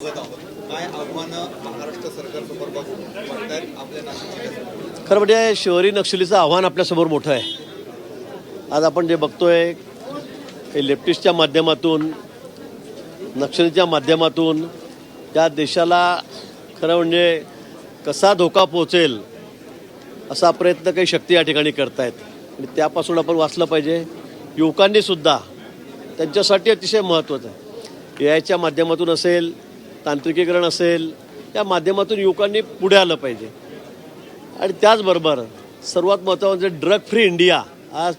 काय आव्हानं महाराष्ट्र सरकारसमोर बघून वाटतात आपल्या नाशिकची? खरं म्हणजे शहरी नक्षलीचं आव्हान आपल्यासमोर मोठं आहे. आज आपण जे बघतोय हे लेफ्टिस्टच्या माध्यमातून, नक्षलीच्या माध्यमातून या देशाला खरं म्हणजे कसा धोका पोहोचेल असा प्रयत्न काही शक्ती या ठिकाणी करतायत आणि त्यापासून आपण वाचलं पाहिजे. युवकांनीसुद्धा त्यांच्यासाठी अतिशय महत्त्वाचं आहे. याच्या माध्यमातून असेल, तांत्रिकीकरण असेल, या माध्यमातून युवकांनी पुढे आलं पाहिजे. आणि त्याचबरोबर सर्वात महत्त्वाचं म्हणजे ड्रग फ्री इंडिया. आज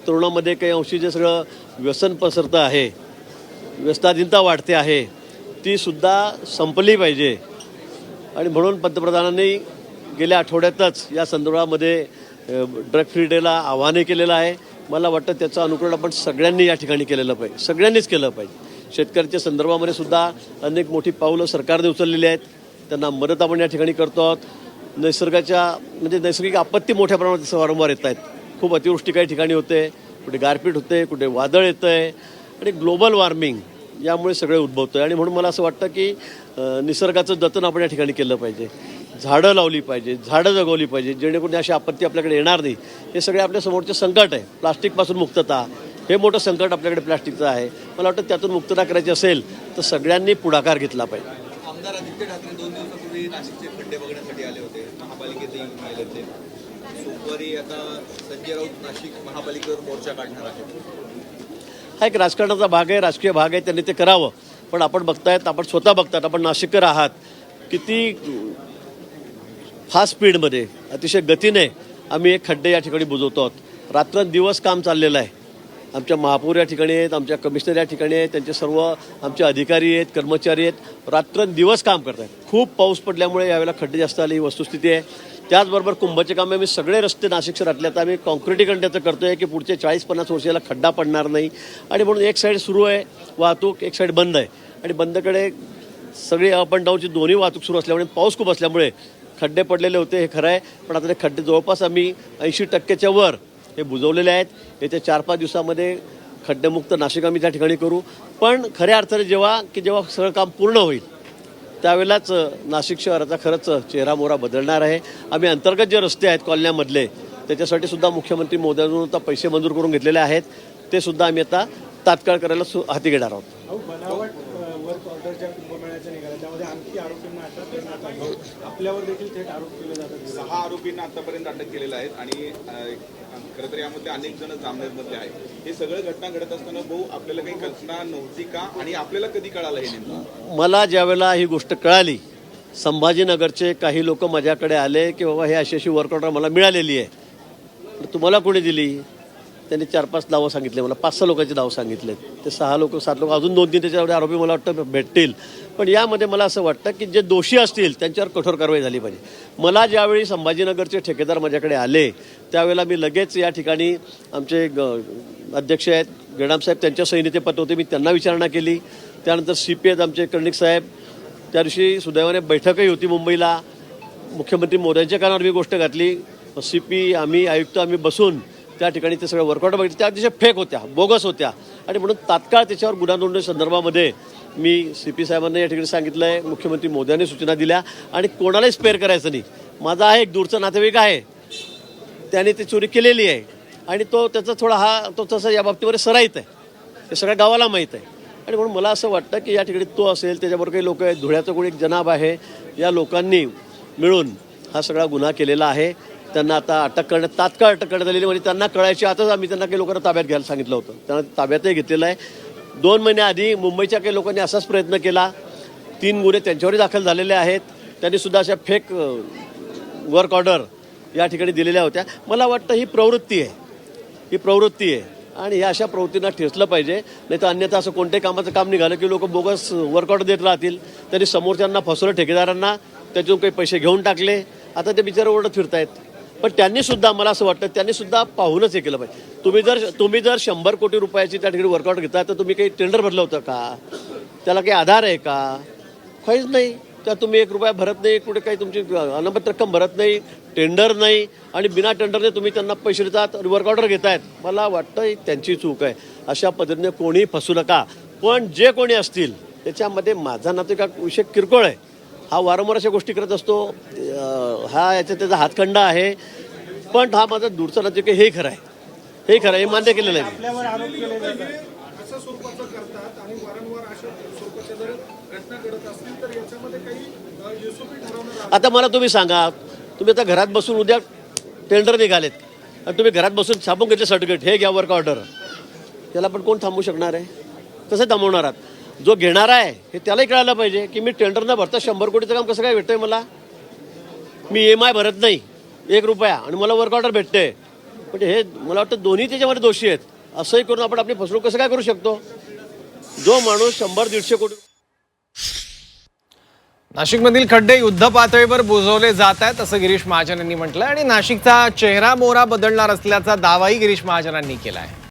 तरुणामध्ये काही अंशी जे सगळं व्यसन पसरतं आहे, व्यसनाधीनता वाढते आहे, तीसुद्धा संपली पाहिजे. आणि म्हणून पंतप्रधानांनी गेल्या आठवड्यातच या संदर्भामध्ये ड्रग फ्री डेला आवाहनही केलेलं आहे. मला वाटतं त्याचं अनुकरण आपण सगळ्यांनी या ठिकाणी केलेलं पाहिजे, सगळ्यांनीच केलं पाहिजे. शेतकऱ्यांच्या संदर्भामध्ये सुद्धा अनेक मोठी पावलं सरकारने उचललेली आहेत, त्यांना मदत आपण या ठिकाणी करतो आहोत. नैसर्गिक आपत्ती मोठ्या प्रमाणात वारंवार येत आहेत. खूप अतिवृष्टी काही ठिकाणी होते, कुठे गारपीट होते, कुठे वादळ येतं आहे आणि ग्लोबल वॉर्मिंग यामुळे सगळे उद्भवतं आहे. आणि म्हणून मला असं वाटतं की निसर्गाचं जतन आपण या ठिकाणी केलं पाहिजे, झाडं लावली पाहिजे, झाडं जगवली पाहिजे, जेणेकरून अशी आपत्ती आपल्याकडे येणार नाही. हे सगळे आपल्या समोरचे संकट आहे. प्लास्टिकपासून मुक्तता हे मोठं संकट आपल्याकडे प्लास्टिकचं आहे. मला वाटतं त्यातून मुक्तता करायची असेल तर सगळ्यांनी पुढाकार घेतला पाहिजे. आमदार आदित्य ठाकरे 2 दिवसापूर्वी नाशिकचे खड्डे बघण्यासाठी आले होते. महापालिकेतही गेले होते. सोमवारी आता संजय राऊत नाशिक महापालिकेवर मोर्चा काढणार आहेत. हा एक राजकारणाचा भाग आहे, राजकीय भाग आहे, त्यांनी ते करावं. पण आपण बघतायत, आपण स्वतः बघतायत, आपण नाशिककर आहात, किती फास्ट स्पीडमध्ये अतिशय गतीने आम्ही एक खड्डे या ठिकाणी बुजवतो आहोत. रात्रंदिवस काम चाललेलं आहे. आमच्या महापौर या ठिकाणी आहेत, आमच्या कमिशनर या ठिकाणी आहेत, त्यांचे सर्व आमचे अधिकारी आहेत, कर्मचारी आहेत, रात्रंदिवस काम करत आहेत. खूप पाऊस पडल्यामुळे यावेळेला खड्डे जास्त आले, ही वस्तुस्थिती आहे. त्याचबरोबर कुंभाचे कामे आम्ही सगळे रस्ते नाशिक शहरातले आता आम्ही कॉन्क्रिटीकरण त्याचं करतो आहे की पुढचे 40-50 वर्षाला खड्डा पडणार नाही. आणि म्हणून एक साईड सुरू आहे वाहतूक, एक साईड बंद आहे. आणि बंदकडे सगळी अप अँड डाऊनची दोन्ही वाहतूक सुरू असल्यामुळे, पाऊस खूप असल्यामुळे खड्डे पडलेले होते, हे खरं आहे. पण आता ते खड्डे जवळपास आम्ही 80% वर हे बुजवलेले आहेत. येत्या 4-5 दिवसामध्ये खड्डेमुक्त नाशिक आम्ही त्या ठिकाणी करू. पण खऱ्या अर्थाने जेव्हा सगळं काम पूर्ण होईल त्यावेळेलाच नाशिक शहराचा खरंच चेहरा मोहरा बदलणार आहे. आम्ही अंतर्गत जे रस्ते आहेत कॉलन्यामधले, त्याच्यासाठी सुद्धा मुख्यमंत्री मोदयांकडून आता पैसे मंजूर करून घेतलेले आहेत. ते सुद्धा आम्ही आता तात्काळ करायला हाती घेणार आहोत. बनावट वर्क ऑर्डरच्या कुंभमेळ्याच्या निघाला त्यामध्ये आणखी आरोपींना अटक करण्यात आली. आपल्यावर देखील थेट आरोप केले जातात. 6 आरोपींना आतापर्यंत अटक केलेलं आहे आणि खरं तर यामध्ये अनेक जण जामनेरमधले आहेत. हे सगळं घटना घडत असताना भाऊ आपल्याला काही कल्पना नव्हती का आणि आपल्याला कधी कळालं हे नेमकं? मला ज्यावेळेला ही गोष्ट कळाली, संभाजीनगरचे काही लोक माझ्याकडे आले की बाबा हे अशी वर्क ऑर्डर मला मिळालेली आहे, तुम्हाला कोणी दिली? त्यांनी 4-5 नावं सांगितले मला, 5-6 लोकांची नावं सांगितलेत. ते 6 लोक 7 लोक अजून 2-3 त्याच्यावर आरोपी मला वाटतं भेटतील. पण यामध्ये मला असं वाटतं की जे दोषी असतील त्यांच्यावर कठोर कारवाई झाली पाहिजे. मला ज्यावेळी संभाजीनगरचे ठेकेदार माझ्याकडे आले त्यावेळेला मी लगेच या ठिकाणी आमचे अध्यक्ष आहेत गेडाम साहेब, त्यांच्या सहीने ते पत्र होते, मी त्यांना विचारणा केली. त्यानंतर CP आहेत आमचे कर्णिक साहेब, त्या दिवशी सुदैवाने बैठकही होती मुंबईला. मुख्यमंत्री मोदयांच्या कानावर मी गोष्ट घातली. CP आम्ही आयुक्त आम्ही बसून त्या ठिकाणी ते सगळं वर्कआउट बघितलं. त्या अतिशय फेक होत्या, बोगस होत्या. आणि म्हणून तात्काळ त्याच्यावर गुन्हा नोंदणी संदर्भामध्ये मी CP साहेबांना या ठिकाणी सांगितलं आहे. मुख्यमंत्री मोदयांनी सूचना दिल्या आणि कोणालाही स्पेअर करायचं नाही. माझा आहे एक दूरचा नातेवाईक आहे, त्याने ती चोरी केलेली आहे आणि त्याचा थोडा तो तसं या बाबतीमध्ये सराईत आहे, हे सगळ्या गावाला माहीत आहे. आणि म्हणून मला असं वाटतं की या ठिकाणी तो असेल, त्याच्याबरोबर काही लोक आहेत, धुळ्याचं कोणी एक जनाब आहे, या लोकांनी मिळून हा सगळा गुन्हा केलेला आहे. त्यांना आता तात्काळ अटक करण्यात आलेली. म्हणजे त्यांना कळायची आताच आम्ही त्यांना काही लोकांना ताब्यात घ्यायला सांगितलं होतं, त्यांना ताब्यातही घेतलेलं आहे. 2 महिन्याआधी मुंबईच्या काही लोकांनी असाच प्रयत्न केला. 3 गुन्हे त्यांच्यावरही दाखल झालेले आहेत. त्यांनी सुद्धा अशा फेक वर्क ऑर्डर या ठिकाणी दिलेल्या होत्या. मला वाटतं ही प्रवृत्ती आहे आणि ह्या अशा प्रवृत्तींना ठेचलं पाहिजे. नाही तर अन्यथा असं कोणत्याही कामाचं काम निघालं की लोक बोगस वर्क ऑर्डर देत राहतील. त्यांनी समोरच्यांना फसवलं, ठेकेदारांना, त्याच्यातून काही पैसे घेऊन टाकले. आता ते बिचारे ओरडत फिरतायत. पण त्यांनीसुद्धा मला असं वाटतं त्यांनीसुद्धा पाहूनच हे केलं पाहिजे. तुम्ही जर 100 कोटी रुपयाची त्या ठिकाणी वर्कआउट घेता तर तुम्ही काही टेंडर भरलं होतं का? त्याला काही आधार आहे का? काहीच नाही. त्या तुम्ही 1 रुपया भरत नाही, कुठे काही तुमची अनामत रक्कम भरत नाही, टेंडर नाही आणि बिना टेंडरने तुम्ही त्यांना पैसे देतात, वर्क ऑर्डर घेतायत. मला वाटतं त्यांची चूक आहे. अशा पद्धतीने कोणी फसू नका. पण जे कोणी असतील त्याच्यामध्ये माझा नातू का विषय किरकोळ आहे, हा वारंवार अशा गोष्टी करत असतो, हा याच्यात त्याचा हातखंडा आहे, पण हा माझा दूरचा नातू की हे खरं आहे, हे खरं आहे, हे मान्य केलेलं आहे. आपल्यावर आरोप केले जातात. अशा स्वरूपाचं करतात आणि वारंवार अशा स्वरूपाच्या जर घटना घडत असतील तर याच्यामध्ये काही एसओपी ठरवणार. आता मला तुम्ही सांगा, तुम्ही आता घरात बसून उद्या टेंडर निघालेत आणि तुम्ही घरात बसून छापून घेतले सर्टिफिकेट, हे घ्या वर्क ऑर्डर, त्याला पण कोण थांबवू शकणार आहे? कसं थांबवणार आहात? जो घेणार आहे हे त्यालाही कळायला पाहिजे की मी टेंडर न भरता 100 कोटीचं काम कसं काय भेटतंय मला. मी EMI भरत नाही 1 रुपया आणि मला वर्क ऑर्डर भेटते. म्हणजे हे मला वाटतं दोन्ही त्याच्यामध्ये दोषी आहेत. असंही करून आपण आपली फसवणूक कसं काय करू शकतो? जो माणूस 100-150 कोटी. नाशिकमधील खड्डे युद्ध पातळीवर बुजवले जात आहेत असं गिरीश महाजन यांनी म्हटलं आणि नाशिकचा चेहरा मोहरा बदलणार असल्याचा दावाही गिरीश महाजनांनी केला आहे.